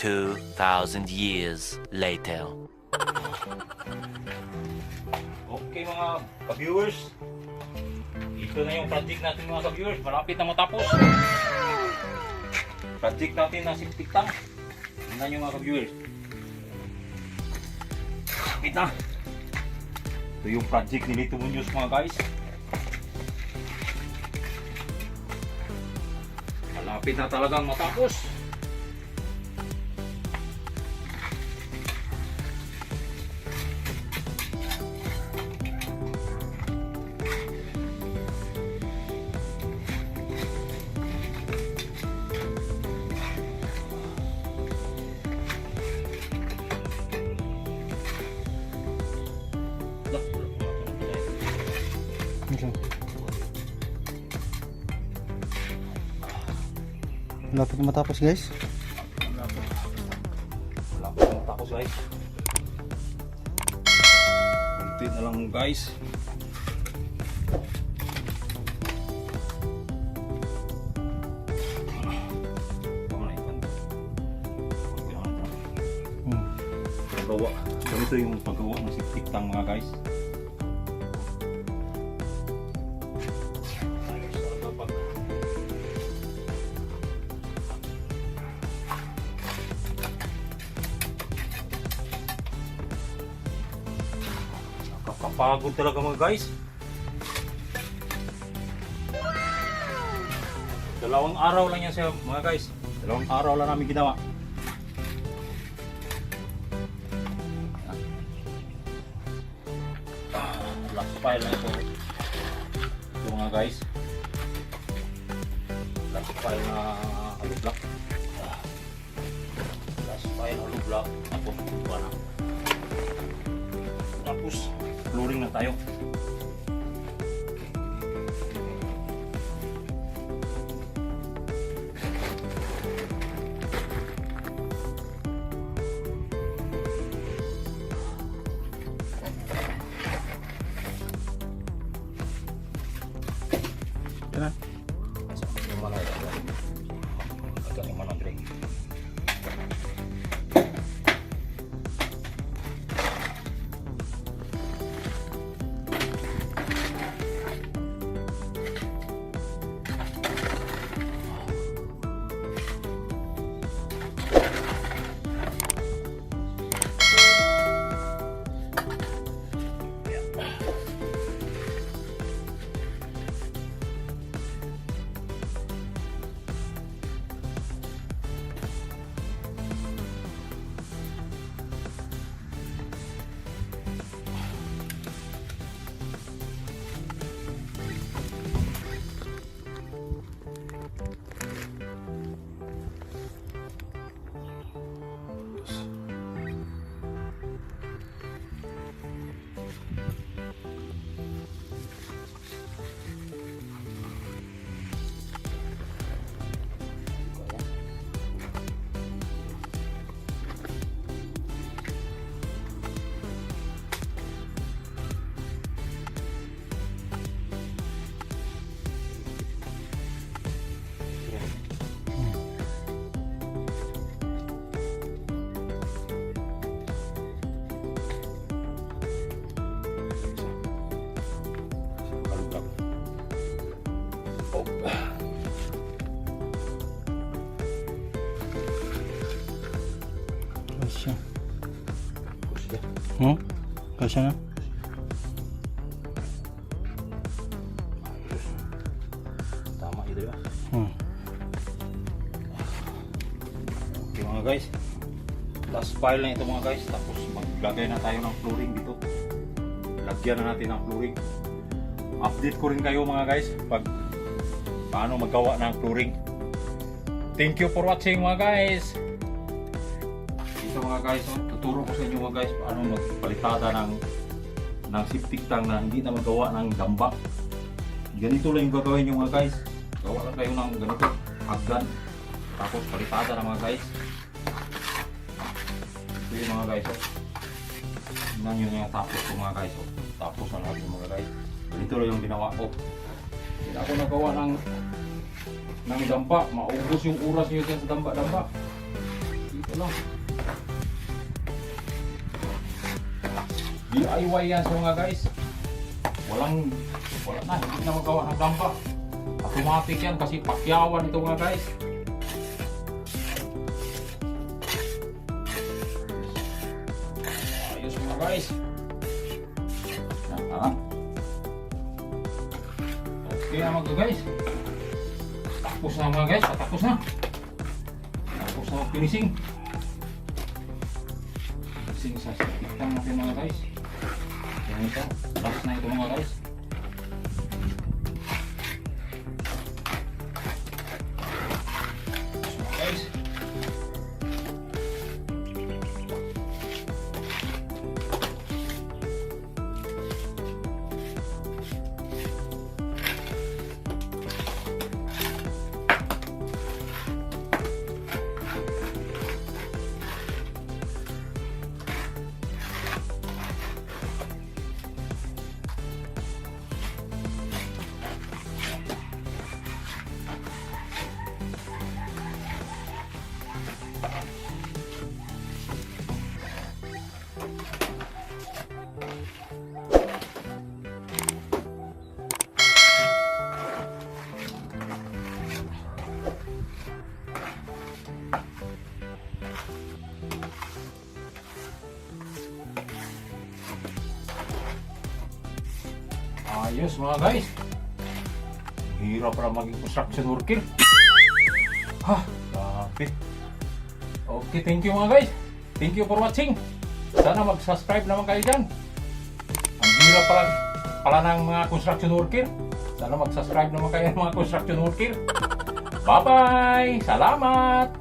2,000 years later. Okay mga ka-viewers, ito na yung project natin mga ka-viewers, malapit na matapos. Project natin na septic tank. Tingnan nyo mga ka-viewers. Malapit na. Ito yung project ni Lito Muñoz mga guys. Malapit na talagang matapos. Malapit na matapos guys. Malapit na matapos guys. Kunti na lang guys. Paggawa. Ganito yung paggawa ng septic tank mga guys. Nakakapagod talaga mga guys. Dalawang araw lang yan siya mga guys. Dalawang araw lang namin ginawa. Last file na ito. Ito mga guys. Last file na hollow block. Last file hollow block. Tapos ito na. Tapos flooring na tayo. Yan na. Yung mana ito. Ito yung mana Dre. Kasya. Kusya. Kasya na. Tama ito ba? Okay mga guys. Last file na ito mga guys. Tapos maglagay na tayo ng flooring dito. Lagyan na natin ng flooring. Update ko rin kayo mga guys pag paano magawa ng flooring. Thank you for watching mga guys. Ito mga guys, tuturo ko sa inyo mga guys paano magpalitada ng septic tank na hindi na magawa ng gamba. Ganito lang yung gagawin nyo mga guys. Gawa lang kayo ng ganito, hagdan. Tapos palitada na mga guys. Ito yung mga guys. Tingnan nyo yung tapos ko mga guys. Tapos na natin mga guys. Ganito lang yung ginawa ko. Hindi ako nagawa ng dampa. Maubos yung oras nyo dyan sa dampa-dampa. Dito Ito lang. DIY yan sa mga guys. Wala na, hindi na magawa ng dampa. Automatic yan kasi pakyawan ito mga guys. Ayos mga guys. Yan, okay na mga guys. Tapos na mga guys, tapos na. Tapos na finishing. Finishing sa sikitang natin mga guys. Yan ito, last na ito mga guys. Guys. Ayos mga guys. Hirap pala maging construction worker. Ha, grabe. Okay, thank you mga guys. Thank you for watching. Sana mag-subscribe naman kayo dyan. Ang hirap pala ng mga construction worker. Sana mag-subscribe naman kayo ng mga construction worker. Bye-bye! Salamat!